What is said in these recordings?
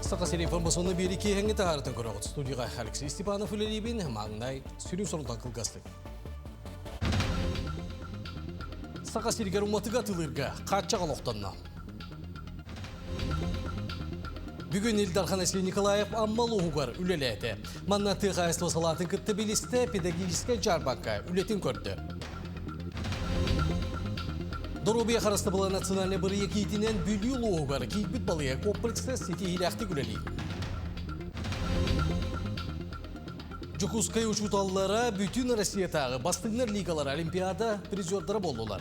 Сақасыр информационны береке әңгі тағарытын көріғыт. Студияға Алексей Степанов үлелейбін, маңнай сүрін соңдан қылғасты. Сақасыргер уматыға тылырға қатчаға лоқтанна. Бүгін Илдархан Әсел Николаев аммалы ұғығар үлеләді. Маннаты қайысты салатын күтті білісті педагогическа жарбанка үлетін көрді. Доробия қарасты бұла национальный бір екейтінен бүлі ұлығығар кейбіт балыя комплексті сети хилақты күлелей. Жукускай учуталлара бүтін Россиятағы бастыңнар лигалар олимпиада призердары болдылар.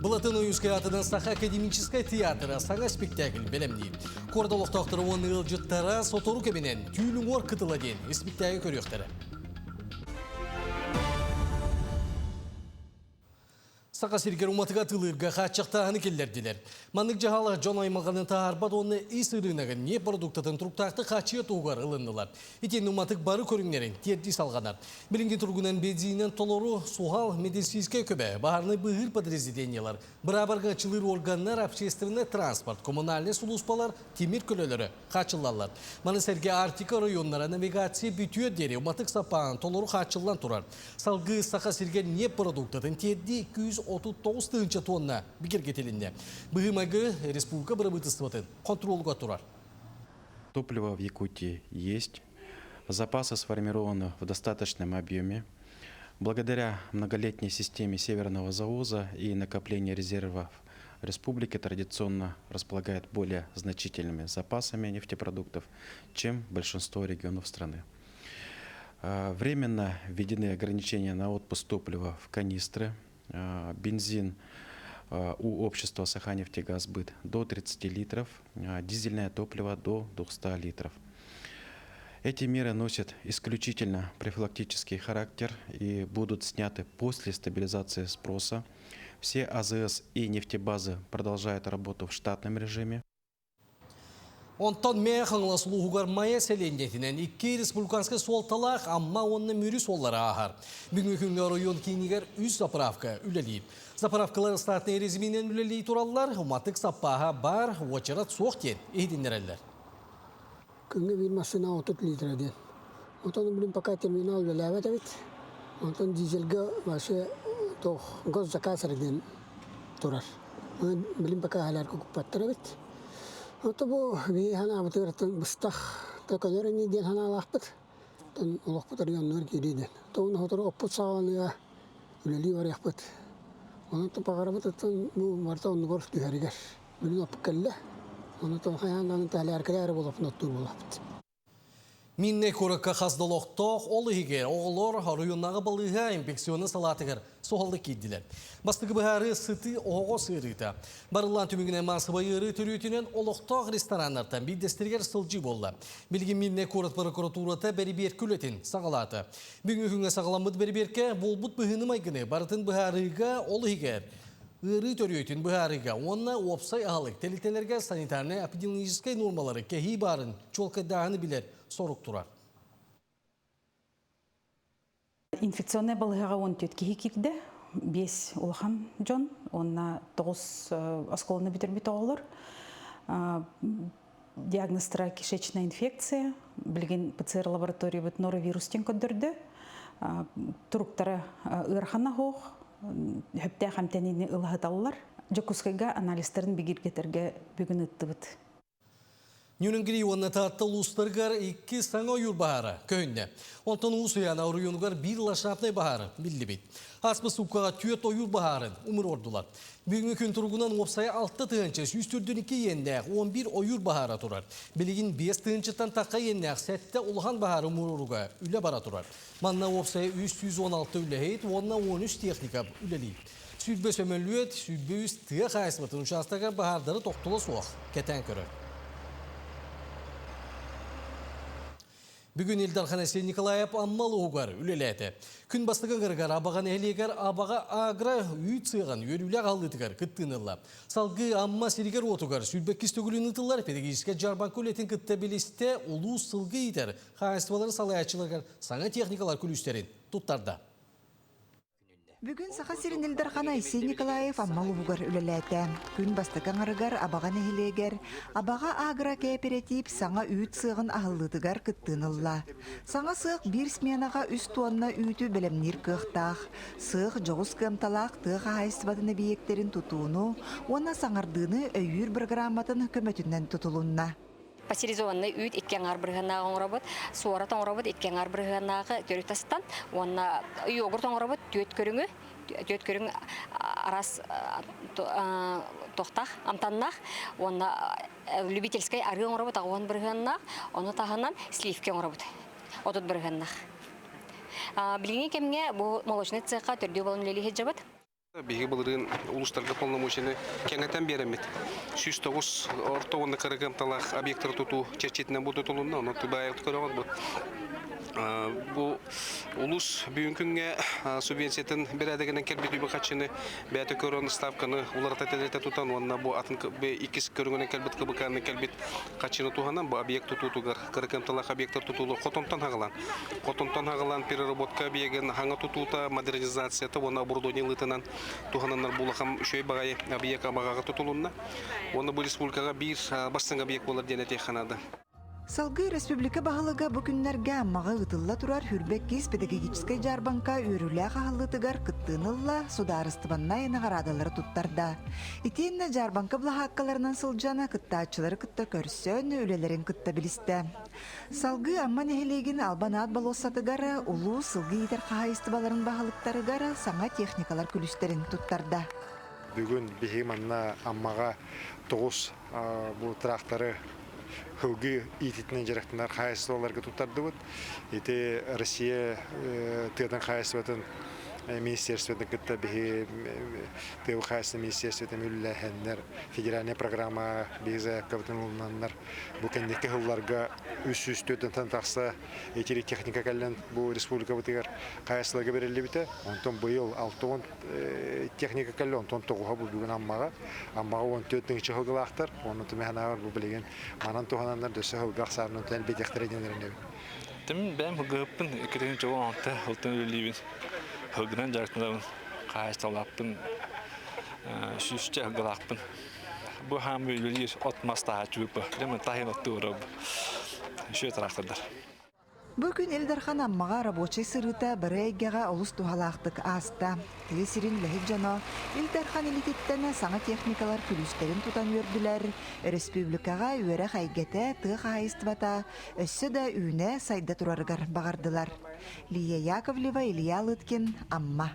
Бұлатын ойынскай атынан Саха академическай театры саңа спектакль белемдей. Кордалық тақтыры оны ұлжыттара сотору кемінен түйілің ор қытыла ден спектакль көріқтері. Сақасыргер уматыға тылырға қатшақтағаны келдерділер. Манық жағалы жон аймағының тағарбад оны ес ұрынағын не продуктатын тұрқтақты қатшия туғар ылындылар. Етен уматық бары көріңнерін терді салғанар. Білінген тұрғынан бедзейінен толору суғал медицинскай көбе, бағарны бұғыр подразделениялар, бірабарға чылыр органнар, общественный транспорт, коммунальный сулуспалар, темір көлелері қатшылалар. Маны сәрге Артика районлары навигация бүтүйе дері уматық сапағын толору қатшылан тұрар. Салғы Сақасыргер не продуктатын терді 239 тонна бігер кетелінде. Бұғымағы республика бірабытыстыватын контролға тұрар. Топливо в Якутии есть. Запасы сформированы в достаточном объеме. Благодаря многолетней системе северного завоза и накоплению резервов республики традиционно располагает более значительными запасами нефтепродуктов, чем большинство регионов страны. Временно введены ограничения на отпуск топлива в канистры. Бензин у общества Саханефтегазбыт до 30 литров, дизельное топливо до 200 литров. Эти меры носят исключительно профилактический характер и будут сняты после стабилизации спроса. Все АЗС и нефтебазы продолжают работу в штатном режиме. Онтан мәе қаңлас ұлығығар майя сәлендетінен 2 республиканскай солталақ, амма онны мүрі соллары ағар. Бүгінгі күнгі район кейінігер 3 заправка үлелейіп. Заправкалар стартный резиминен үлелей тұралылар, ұматық саппаға бар, очарат соқтен ейдіндерелер. Күнгі бір машина 30 литраден. Онтан білім пока терминал үлеләвет әвет. Онтан дизельгі башы гос закасырден тұрар. Білім пока әлер көкпаттыр әвет. Ота бу би хана бутыртын быстах токонорни ден хана лахпыт. Тон олохпыт районнор кириден. Тон хотор оппут саганыга үлели бар яхпыт. Оны то пагарабыт тон бу марта оннугор түһәригер. Бүлүн опкелле. Оны тон хаяндан таларкалар болуп ноттур болуп. Минне көрікке қаздылықтық олығығер, оғылор районнағы балыға инфекционы салатығыр соғалды кейділер. Бастығы бұхары сыты оғы сырыйты. Барылан түмігіне масыбай ұры түрітінен олықтық ресторанлардан бидестергер сылжы болды. Білген Минне көрік прокуратурата бәрібер күлетін сағалаты. Бүгінгі күнге сағаламыд бәріберке болбұт бұғыны майгыны барытын бұхарыға олығығер. Үрі төрөйтін бұхарыға, онына опсай ағылық, тәлітелерге санитарны эпидемиологическай нормалары кәхи барын чолқыдағыны білер сорук тұрар. Инфекционный балыға он төткеге кирді, 5 улахан жон, онына 9 осколыны бүтербет оғылыр. Диагностыра кишечная инфекция, білген ПЦР лаборатория бұт норовирустен көддірді, тұруқтары ұрхана хоқ, хөптә хамтәніне ылғыталылар. Жокускайга анализтерін бігір кетерге бүгін үтті бұд. Нюренгри онна татты лустыргар 2 саңа үйір бағары көнне. Онтан ұсыяна ұрыйонгар бір лашапнай бағары білді бейт. Аспы сұпқаға түйет ойыр бағарын ұмыр ордылар. Бүгінгі күн тұрғынан опсай 6 тығынчы 142 еннәқ 11 ойыр бағары тұрар. Білігін 5 тығынчыттан таққа еннәқ сәтті ұлған бағары ұмыр орыға үлі бара тұрар. Манна опсай 316 үлі онна 13 техника үлелейді. Сүрбе сөмөлует, сүрбе үз тыға қайсымытын ұшастаға бағардары тоқтылы соқ кәтен көрі. Бүгін Илдархан Әсел Николаев аммалы ұғар үлеләді. Күн бастығын ғырғар абаған әлегер абаға агра үй цыған өрілі қалдытығар күттінілі. Салғы амма серігер отығар сүлбек кістігілін ұтылар педагогическа жарбан көлетін күтті білісті ұлу сылғы етер. Қайыстывалары салайатшылығар саңа техникалар күлістерін тұттарда. Бүгін саха сиринилдер хана Исей Николаев аммалугар үлеләтә. Күн бастыкан арыгар абага нехилегер, абага агра кооператив саңа үйт сыгын ахыллытыгар кыттынылла. Саңа сык бир сменага үст туанна үйтү белемнир кыхтах. Сык жогус кымталак тыга хайсыбадыны биектерин тутууну, она саңардыны өйүр программатын көмөтүнөн тутулунна. Пастеризованный үйт иккен арбырыгынағы оңырабыт, суарат оңырабыт иккен арбырыгынағы көріктастан, онна йогурт оңырабыт төт көріңі арас тоқтақ, амтаннақ, онна любительскай ары оңырабыт ағуан біргіннақ, оны тағынан сливке оңырабыт, отыт біргіннақ. Білгенге кемге бұл молочный цеха түрде болын лелі хеджабыт. Биги былырын улустарга полномочияны кеңетен беремет. 109 ортоғынды қырығымталақ объекттар тұту черчетінен бұд тұтылуында, оны тұбайық көріғат бұд. Бұл улус бүгінкінге субвенциятын берәдігінен кәлбет үйбі қатшыны бәті көрін ставканы уларта тәлеті тұтан, онына бұл атын икіз көрінгінен кәлбет қыбықаны кәлбет қатшыны туғанан, бұл объект тұтуғар қырығымталақ объекттар тұтулы қотомтан хағылан. Қотомтан хағылан переработка беген хаңа тұтуыта модернизацияты, оны бұрдони лытынан туғананар бұлақам үшөй бағай объект бағаға тұтылуына. Оны бұл республикаға бір бастың объект болар денете қанады. Салгы республика бағылыға бүкінлерге аммаға ұтылла тұрар хүрбеккіз педагогическай жарбанка үйрілі қағылытыгар кыттынылла сударыстыбанна енағарадалары тұттарда. Итенне жарбанка бұла хаққаларынан сылжаны кыттачылары кытта көрсен өлелерін кытта білісті. Салгы амма нехелеген албанат балосатыгары ұлу сылгы етер қағайыстыбаларын бағылықтарыгары саңа техникалар күлістерін тұттарда. Бүгін бігейманна аммаға 9 бұл трақтары хылгы ититинен жарақтынар қайысыларга тұттарды бұд. Еті Россия тыдан қайысыватын министерстводан кытта биги тыу қайысын министерстводан үлләхеннер федеральная программа бейза кавтынылынаннар бұл кәндекі хылларга үс-үстөден тантақса етері техника кәлін бұл республика бұтығар қайысыларға берелі біті. Онтон бұйыл 6 техника кәлі, онтон 9-ға бұл бүгін аммаға 14-дің іші хылғылақтар, оны түмәханағар бұл білеген манан туғанандар дөсі хылғақ сарының түнәл бетектері денеріне. Тім бәм хылғыппын, үкіреген жоғы анты хылтын өлейбін. Hılgınan jartınlarım, kayıstalappın, süsçe hılgılappın. Bu ham böylelir, otmaz daha çubuk bu. Demin tahin ottuğurub, şu taraftadır. Bugün Eldarхан аммаға рабочий сырыта бір әйгеға олыс тухалақтық аста. Тесірін ләхіп жана, Элдархан элитеттені саңа техникалар күлістерін тұтан өрділер. Республикаға өрі қайгеті тұқ айыстыбата, өссі да үйіне сайда тұрарғар бағардылар. Лия Яковлева, Илья Лыткин, Амма.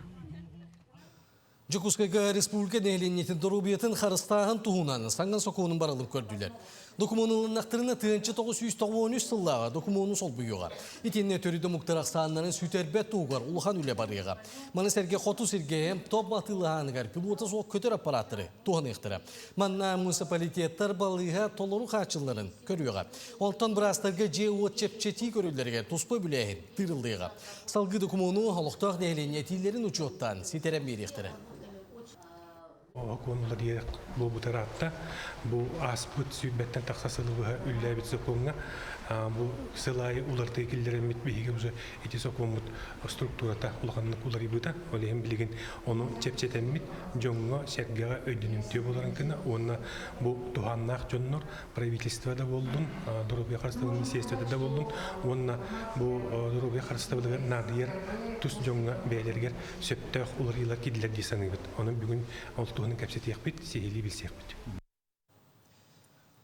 Жокускайга республика нәйленетін дұрубиетін қарыстағын туғынан саңған соқуының баралып көрділер. Документалын нақтырына 1993 сыллаға документалын сол бұйыға. Итенне төріді мұқтар ақсағанларын сүтербет туғар ұлған үлі барыға. Маны сәрге қоту сәргейім топ матылығанығар пилоты соқ көтер аппараттыры туған еқтірі. Манна муниципалитеттер балыға толыру қачыларын көріға. Олтан бір астарға же от чепчети көрілерге тұспы бүләйін тырылдыға. Салғы документалын халықтақ нәйленетілерін ұчуттан сетерен беректірі. Konular yer bu tarafta bu asput sübbetten taksasılığı üllebit sokunga bu sılay ulartı ekillerin mitbihiga уже эти сокомут структурата улганлык улар ибута олем билген onu чепчетеммит жонго сергага өйдүнүнтү боларын кына онна бу туханнак жоннор правительствода болдун доробия карыстагы министерствода да болдун онна бу доробия карыстагы надыр тус жонго бээлергер сөптөк улар илар кидилер десаңыбыт оны бүгүн олтугунун кепсетиякбит сехили билсекбит.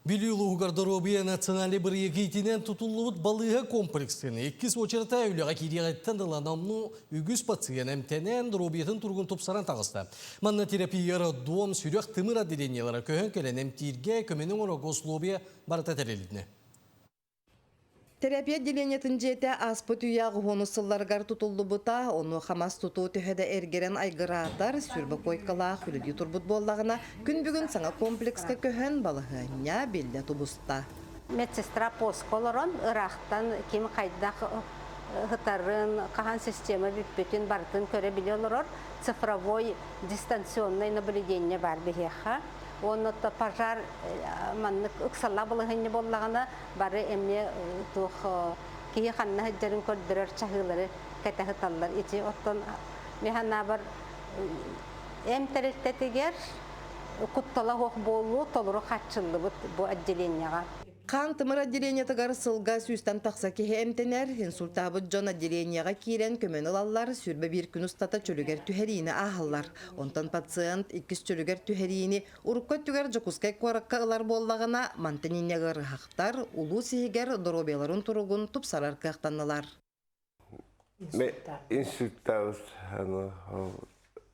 Билюлуғар Доробия национальный бір егейтінен тұтылуыд балыға комплексіні. Еккіз очырта өйліға кереғеттен дыланамны үгіз пациен әмтенен Доробиятын тұрғын топсаран тағысты. Манна терапияра дуам сүрек тымыр отделениялары көхін көлен әмтирге көменің орағослобия барыта тәрелідіне. Терапия отделениятын жете аспыт үйағы ғонысыларғар тұтылды бұта, оны хамас тұту түйеді әргерен айғыратар, сүрбі койқалақ, үліді тұрбұт боллағына күн бүгін саңа комплексқа көхен балығыня белді тұбыста. Медсестра посколорон, ұрақтан кем қайдақ ғытарын, қаған система бүппетін бартын көре білелерор, цифровой дистанционный наблюдение бар бігеха. Онытта пожар маннык ыксалла болығыны боллағына бары әмне тұқ кейі қанна хыджарын көрдірер чағылары кәтәхі таллар. Ече оттан механна бар эмтереттетигер куттала хох болу толуру хатчылды бу отделенияга. Қан тымыр отделениятыгар сылга сүйстен тақса кеhe эмтенер, инсультабы жон отделенияға кирен көмен ылалар сүрбе бір күн ұстата чөлігер түхеріні ағылар. Онтан пациент иккіс чөлігер түхеріні урукка түгер жокускай қораққа ылар боллағына мантенинегер хақтар улу сихигер доробеларын тұруғын тұпсарар қақтанылар. Инсультабыз,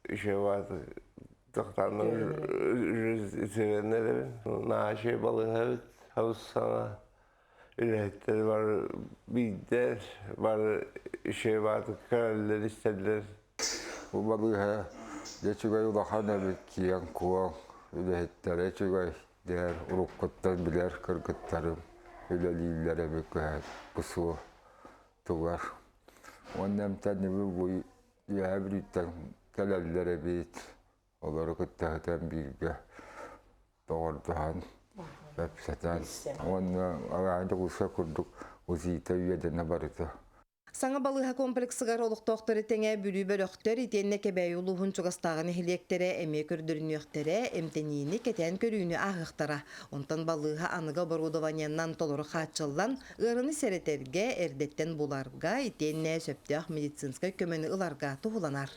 үшеваты тоқтанның жүз наше балығабыз. Havuzsana üretleri var, bilgiler var, şey vardı, karaller istediler. Bu balığa geçigay ulahana bir kiyan kuvan üretleri, geçigay diğer urukuttan biler kırgıtlarım, ülelilere bir kıyat, kusu tuvar. Ondan tane bu ya bir ütten kalellere bit, onları kıttağıdan bilgi doğrudan. Саңа балыға комплексыгар олықтоқтары теңе бүрі бөліқтер итенне кебәй улуғын чуғастағыны хилектері, әме көрдірінөқтері, әмтенейіні кетен көрүйіні ағықтара. Онтан балыға аныға барудованияннан толыры қатшылдан, ұрыны сәретерге, әрдеттен бұларға, итенне сөптіғ медицинскай көмені ұларға тұғыланар.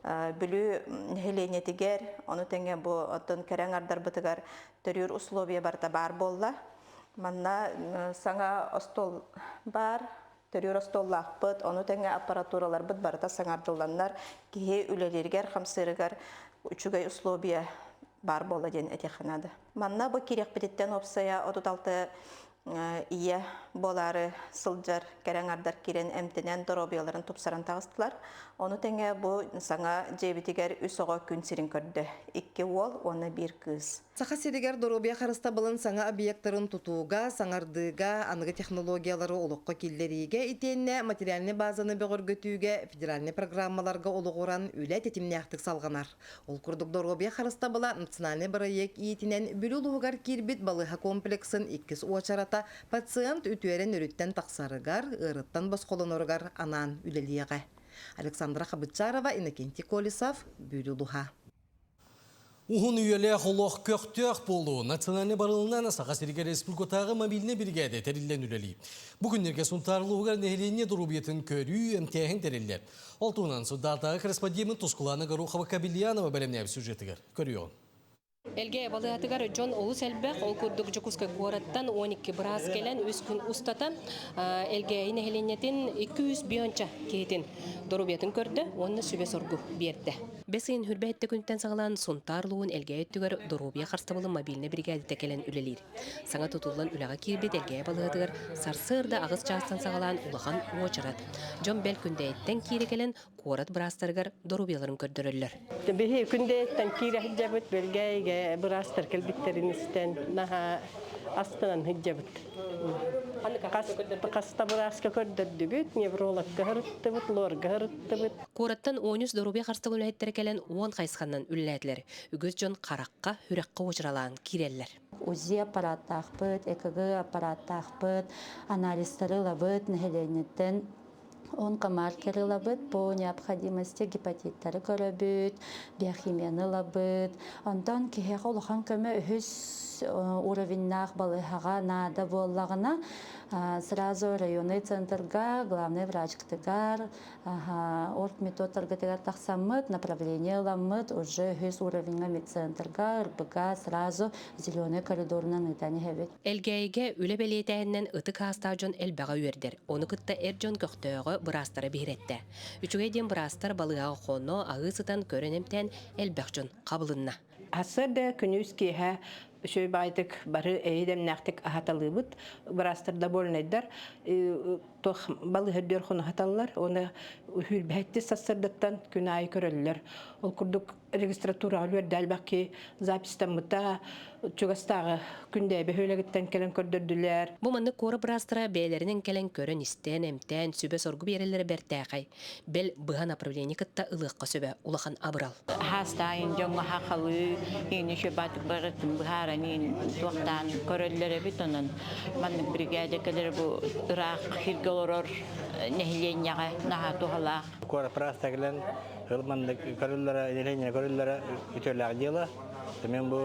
Бүлі хеленетігер, оны тәңген бұл оттын кәрәң ардар бұтығар түрір условия барда бар болла. Манна саңа остол бар, түрір остоллақ бұд, оны тәңген аппаратуралар бұд барда саңардыланлар, кейе үлелергер, қамсырығар үчігай условия бар болла ден әтеқанады. Манна бұл керек бітеттен опсая, отуталты ие болары сылжар кәрәң ардар керен әмтенен доробияларын тұпсаран тағыстылар. Оны тәңе бұл саңа жебітігер үсіға күн сирин көрді. 2 ол, оны 1 кыз. Сақа серігер доробия қарыста болын саңа объекттарын тұтуға, саңардыға, анығы технологиялары олыққа келдеріге, итенне материалны базаны бөгіргөтуге, федеральны программаларға олығыран үлі тетімне ақтық салғанар. Ол күрдік доробия қарыста бола национальный проект иетінен бүлі ұлығығар кербет балыға комплексін 2 уачарата пациент үтуерен өріттен тақсарығар, ұрыттан басқолынырығар анан үлеліеға. Александра Хабычарова, Иннокентий Колесов, Бюлюлуха. Ухун үйелі қолық көқтөк болу национальный барылынан Сақа Сирге Республикатағы мобильный бригады тәрілден үлелі. Бүгіндерге сұнтарлығығар нәхелене дұрубетін көрі әмтәхін тәрілдер. Олтуынан сұддардағы корреспондемент тұскуланы Гарухова Кабильянова бәлемнәбі сюжетігер. Көрі он. Элге балыатыгар Джон Олус элбек, ол күрдік жүкускай қуараттан 12 біраз келен өз күн ұстата элге инехеленетін 200 бионча кейтін дұрубетін көрді, оны сөбе соргу берді. Бесін хүрбәтті күнттен сағылан сұнтарлуын элге өттігер дұрубия қарстабылы мобильный бригады тәкелен үлелер. Саңа тұтылын үліға кербет элге балыатыгар сарсырда ағыз частан сағылан улахан уочарат. Джон бәл күнде еттен кейрекелен қуарат бірастыргар дұрубияларын көрдірілер. Бихи күнде еттен кейрек белгейге Брастер келбиттеринистен наха астынан хиджабыт. Каста браска көрдөрдүгүт, неврологка хырыттыбыт, лорга хырыттыбыт. Кораттан 13 дорубия карстабыл үләттер келен 10 кайсханнан үлләтләр. Үгөз жон каракка, хүрәккә очралан кирелләр. УЗИ аппараттахпыт, ЭКГ аппараттахпыт, анализтары лабыт, нехеленеттен онкомаркеры лабыт, по необходимости гепатиттары көрөбүт, биохимияны лабыт. Онтан кихеға улахан көмө үхіс уровеннах балыхаға нада боллағына сразу районный центрга, главный врачктыгар, оргметодтаргатыгар тақсамыт, направление ламыт, уже үхіс уровенға медцентрга, РБГ сразу зеленый коридорынан ытаны хәбет. Элгейге үле белетәһеннән ыты каста жон элбәгә үрдер. Оны кытта эрҗон көктөгө брастары бирәттә. Үчүгә ден брастар балыга хоно агысытан көренемтән элбәкҗон кабылынна. Асырда күнүс киһә шөй байтык бары эйдем нактык ахаталыбыт брастарда болнайдар тох балыга дөр хоно хаталлар оны хүлбәтте сассырдаттан күнай көрөллөр. Ол курдук регистратура алыр далбакки запистан мыта чугастагы күндә бөһөлөгөттөн келен көрдөрдүләр. Бу манны кора брастара бәйләренең келен көрөн истен эмтән сүбе соргу береләре бертәгай. Бел быга направление кытта ылыкка сөбе улахан абрал. Хастайын жоңга хакалы ини шөбатык барытын быһаранин токтан көрөлләре бит онун манны бригада келер бу Ирак хиргелорор нехленяга нахату хала. Кора брастагылан Kılmandık karılara, ilerine karılara ütörler diyorlar. Hemen bu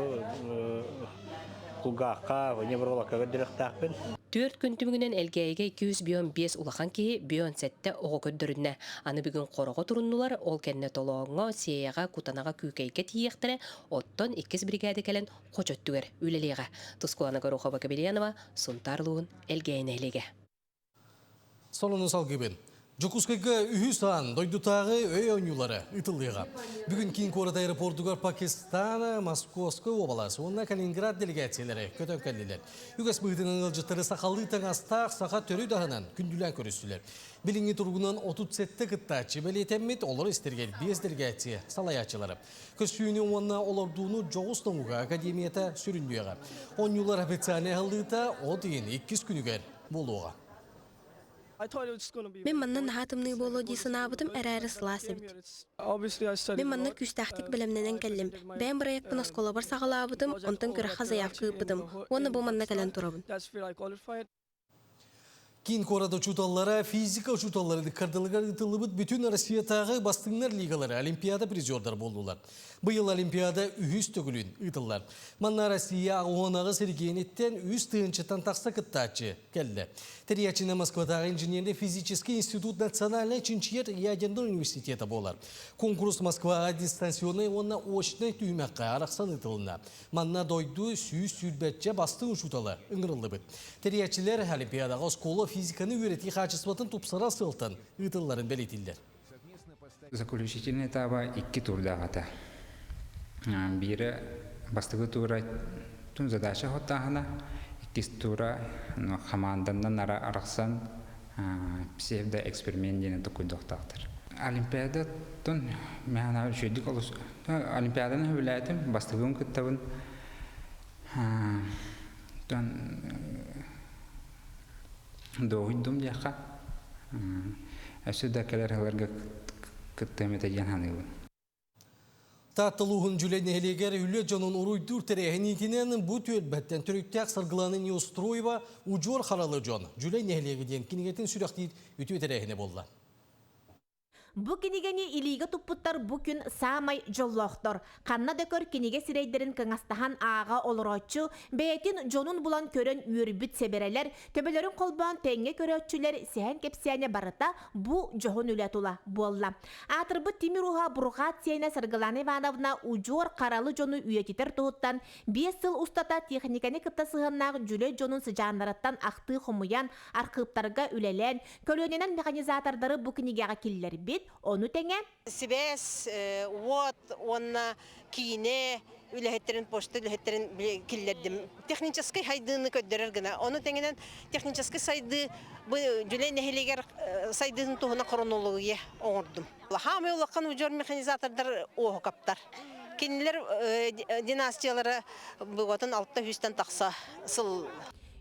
kulgaqqa, ne bir olakka direkt takpın. 4 gün tümüngünен элгейге 205 улахан киһи бион сетте ого көддөрүнне. Аны бүгүн корого туруннулар ол кенне толоңго сияга кутанага күкейге тиехтере оттон 2 бригада келен кочоттугер үлелеге. Тускулана Горохова Кабельянова сунтарлуун элгейнелеге. Солону салгыбын. Жокускайга үхүстан дойдутагы өй ойнулары ытылыга. Бүгүн кийин Кората аэропортуга Пакистан, Московская обласы, онна Калининград делегациялары көтөнкәллелер. Үгәс быгытының ылжыттары сакаллы таңастақ сақа төрі дағынан күндүлән көрістілер. Билинги тургунан 37 кыттачы белетеммит олар истергел 5 делегация салаячылары. Көсүйіні онна олардуыны Жоғыстануға академията сүріндуяға. Ойнулар официальный алыта о дейін 2 күнігер болуға. Мен маннан нахатымны болу дейсін абыдым әрәрі сыласы бит. Мен маннан күстәқтік білімненен кәлім. Бән біраяқпын оскола бар сағала абыдым, онтан көрі қазаяфқы бұдым. Оны бұл манна кәлін тұрабын. Кейін Корада чуталлара, физика чуталлары кардылыгар ытылыбыт бүтін Россиятағы бастыңнар лигалары Олимпиада призердар болдулар. Бұйыл Олимпиада үхіс төгілін ытыллар. Манна Россия оғанағы сергенеттен үз тыынчытан тақса кыттачы кәлді. Терячина Москвадағы инженерный физический институт национальный чинчиер ядерный университеті болар. Конкурс Москваға дистанционный онна очный түймәққа арақсан ытылына. Манна дойду сүйіз сүлбәтче бастың чуталы ыңырылды бұд. Терячилер Олимпиадаға скола физиканы үйреті қачысватын тупсара сылтын ытылларын белетілдер. Заключительный этапа 2 турдағата. Бірі бастығы тура түн задача хоттағына, 2 тура командандан ара арақсан псевдо-эксперимент дені тұқыдықтақтыр. Олимпиада түн мәна жөйдік олыс. Олимпиаданы өйләдім, бастығын күттабын. Доғыдым яқа. Әсі дәкелер ғаларға күттәметі жанғанығы. Таттылуғын жүлен әлегер үлі жонын ұруйдыр тәрәхінекінен бұт өлбәттен түріктәк сырғыланы не устроева ұжор қаралы жон. Жүлен әлегеден кенегетін сүріқтейд үті тәрәхіне болды. Бу кинигени илиге туппуттар бу күн самай жоллоқтор. Қанна дөкөр киниге сирейдерін кыңастахан аға олорочу, бәйтін жонун булан көрін үрбіт себерелер, төбелерін қолбан тәңге көрөтчүлер сән кепсияне барыта бу жохун үлетула болла. Атырбы Тимируха Бургатсияна Сыргыланы Ивановна ужор қаралы жону үйетитер туғыттан 5 сыл устата техниканы кыттасығыннағы жүле жонун сыжандараттан ақты хомуян арқыптарға үлелен, көлөненен механизатордары бу кинигеға келлер бит. Onu tenge? Sibes, onunla kine, ülhetlerin poşta, ülhetlerin killerdim. Tekniçeski haydığını ködderer gına. Onu tengeden tekniçeski saydı, bu cüle neheliger saydığın tohuna kronologiye oğurdum. Hamı olakan ucur mekanizatorlar oğu kaptar. Kinler dinastiyaları bu vatan altta hüsten taksa sıl.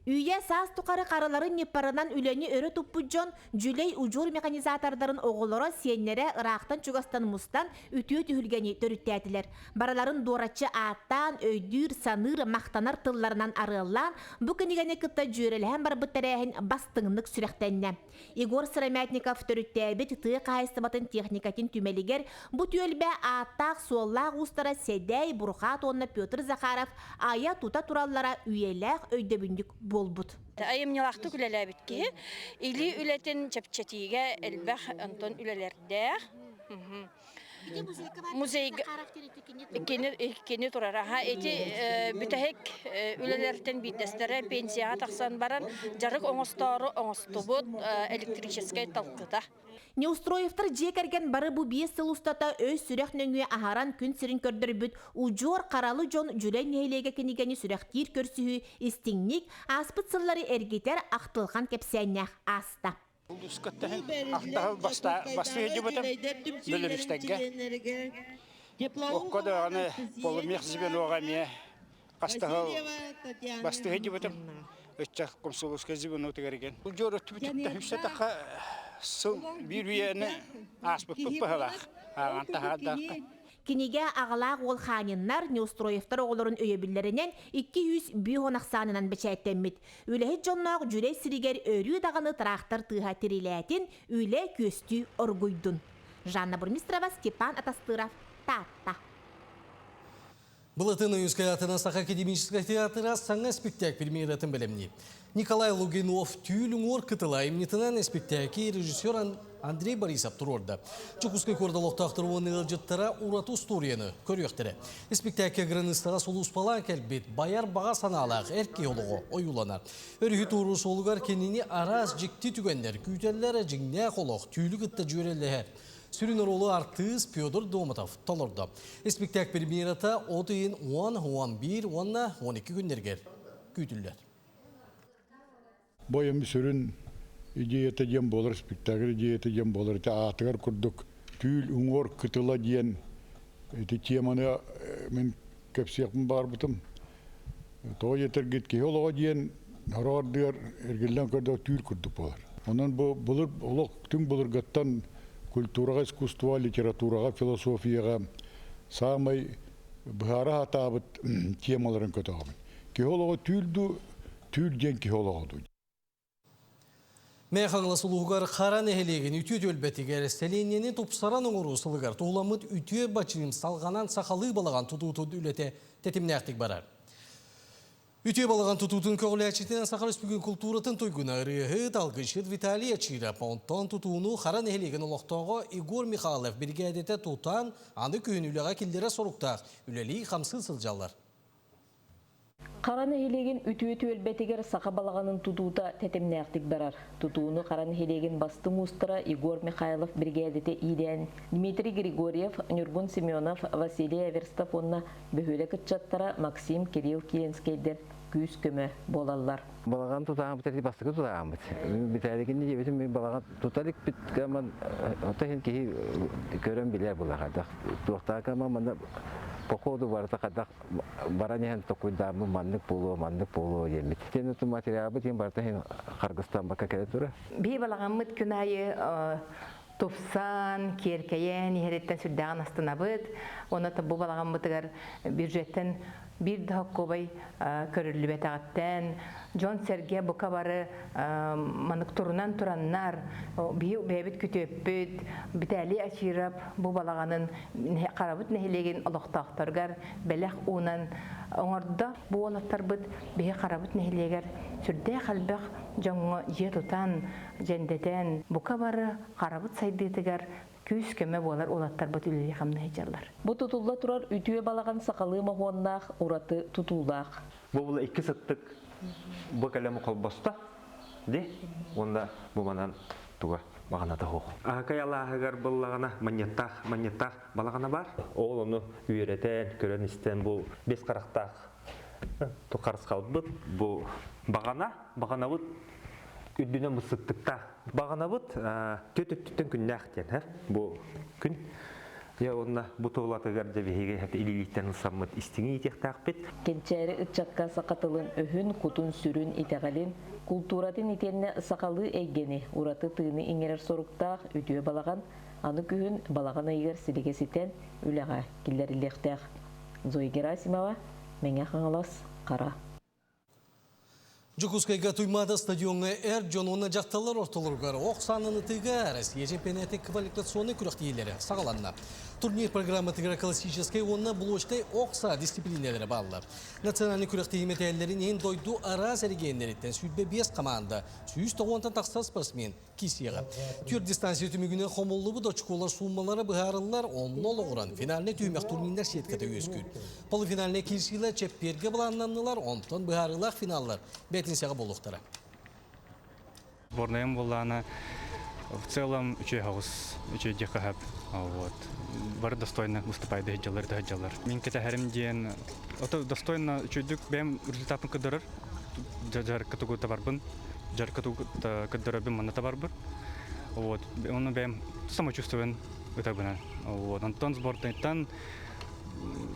Үйе саас тұқары қарыларын непарынан үлені өрі тұппыджон жүлей ұжур механизатордарын оғылары сеннері ырақтан чугастан мұстан үтіе түхілгені төріттәтілер. Бараларын доратчы аттан, өйдүр, саныр, мақтанар тылларынан арылан, бұ кінігені кітті жүреліген бар бұттарайын бастыңынық сүректенне. Игор Сырамятников төріттәбет тұғы қайыстыбатын техникатын түмелігер, бұ түйелбе аттақ суоллақ ұстара Седей, Бурхат, онна Петр Захаров, ая тута тураллара үйеләқ өйдөбүндік болбут. Айым нелақты күлеләбит ки, или үлетін чәпчәтиге әлбәқ Антон үлелердәқ. Музейга кені турар. Эти бүтәһек үлелерден биттестері пенсияға тақсан баран жарық оңыстары оңыстыбыт электрическай талқыда. Неустроевтар жекерген бары бу 5 сыл устата өз сүрек нөңе ахаран күн сирин көрдірбіт ұжор қаралы жон жүлен нейлеге кенегені сүректер көрсігі истіңнік аспыт сыллары әргетер ақтылған кепсәннәқ аста. Ақтағы басты еді бұтым білірістәнге. Оққода аны полымеқ зібен оғаме қастағы басты еді бұтым өтчақ комсолысқа зібен өтігерген. Ұжор өтті бүтіпті хүсетаққа сыл bir üyeni aspıp pıhılaq. Ağantahadaqqa. Кинеге ағалақ ол ханиннар неустроевтар оғыларын өйебілерінен 200 бүйхонақсанынан бәчәттенмет. Үләхет жоннақ жүрей сірігер өрі дағаны тұрақтар тұға тіреләтін үлә көсті оргуйдun. Жанна Бурмистрова, Степан Атастыров, Татта. Былытын Уюская Атынастақ академический театра саңа спектакль премьератын білімні. Николай Лугинов түйілің ор кытыла имнетінен спектакль режиссер Андрей Борисов тұрорда. Чукускай кордалықтақтыр оны ғылжыттара ұрату историяны көріқтірі. Спектакль граныстаға солу ұспалан кәлбет баяр баға саналақ әрке олығы ойуланар. Өрхі тұру солығар кеніне араз жікті түгендер, күйтелері жіңне қолық, түйілі күтті жөрелі Сүрін ролы артист Пёдор Доматов толырды. Спектакль премьерата отыйын 10-11, 10-12 күндергер күйтілдер. Бойым сүрін идеята дем болар, спектакль идеята дем болар. Атығар күрдік түйіл ұңғыр күтіла дейін. Теманы мен көпсияқпын бар бұтым. Тоғы етер кетке олыға дейін ғарғардығар әргелден көрдік түйіл күрдік болар. Онан бұлыр, түң бұлыр ғаттан культураға, искусства, литератураға, философияға самай бұхара атабыт темаларын көтағымын. Кеолога түйл ден кеолога ду. Мәйхаңлы сұлуғар қаран әхелеген үтет өлбәтігер стәленнені тұпсаран оңыру сылығар тұғыламыд үтет бачының салғанан сақалы балаған тұтуыты үлеті тәтімнәқтік барар. Үте балаған тұтутын көғіләчетінен Сақар Республикан культуратын тойгуна ырығы талғышыр Виталий Ачира понтан тұтуыны қаран әхелеген олықтауға Игор Михайлов бригадеті тұтан аны күйін үліға келдері сұрықтақ үлелі қамсы сылжалар. Қаран әхелеген үті өлбәтігер сақа балағанын тұтуыта тәтімнәқтік барар. Тұтуыны қаран әхелеген басты мұстыра Игор Михайлов бригадеті иден Дмитрий Григорьев, Нюргун Семенов, Василий Аверстов онна бөхөлі күтчаттара Максим Кирилл Киенскейдер күз көмі болалар. Балаған тұтағын бұтәрді бастығы тұтағын бұт. Бітәрдігінде жебетін мен балаған тұталық біткаман отағын кейі көрін білер бұлағадақ. Тұқтағы каман походу барыта қадақ бараниян тоқуйдамы маннық болуы емет. Тен ұтын материалбы тен барытағын Қарғыстан баққа кәді тұры. Бей балаған мұт күнайы топсан, керкейен, ехереттен сүрдіған астына бұд. Оны бұл балаған мұтығар бюджеттен bir daha kovay körüllü betağıtten, John Serge bu kabarı manık turunan turanlar, bebit kütüpüt, bitali açırıp bu balağanın karabut nehilegin oluqtağıtırgar, belek unan, oңорда bu olattar bud, behi karabut nehileger, sürde kalbek jonga jetutan, jendeten, bu kabarı karabut saydıtıgar, Küs köme bolar olattar bu tülü yıkamını heyecanlar. Bu tutulla turar ütüye balağan sakalı mahonlaq, uratı tutullaq. Bu iki sıttık bu kalemi kolbasta de onda bu manan tuğa bağına da hoğ. Akayalı ağır balağına manyattaq balağına var. Oğul onu üyereten, gören isten bu beş qaraqtaq tuqarız qalbıt bu bağına bud Üddüne mısıktıkta bağına bud tötüttün künnähtен bu gün ya onda bu toğlatıgar da behege hep ililikten ısamıt istini itiyaqtaq bit. Kençeri ıtçakka saqatılın öhün kutun sürün iteğalin kulturatın itenine saqalı eggeni uratı tığını iňerer soruktaq ütüye balağan anı kühün balağan aygar silikesiten üleğa killerileqtaq. Zoe Gerasimova, Meňe Haňalas, Qara. Жукускайга туймада стадионга жонуна жакталар ортолоргар оксанын тыга Россия чемпионаты квалификационный күрөктейлери сагаланна. Турнир программы тыгра классической онна блочтай окса дисциплинелери баллар. Национальный күрөктей метеллерин ен дойду ара сергендеритен сүйтбе 5 команда, 190 такса спортсмен кисияга. Түр дистанция түмүгүнө хомоллубу дочколар суммалары быгарылар 10 олгуран финалне түймөк турнирлер сеткете өскүн. Полуфиналне кирсилер чепперге буланнанылар 10 быгарылар финаллар. Бетинсяга болуктара. Сборная была в целом учей декахаб. Вот. Бар достойно выступает дехджалар. Мен кете харим ден. Это достойно чудик бем результатын кыдырыр. Жар катугу табарбын. Жар катугу кыдырыбын мана табарбыр. Вот. Он бем самочувствуен это бана. Вот. Антон сборныйдан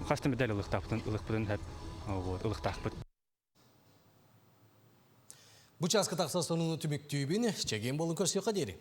хасты медаль ылыктапын хап. Вот. Ылыктакпыт. Бучаска тақсастының түміктүйбін, чеген болын көрсеуға дері.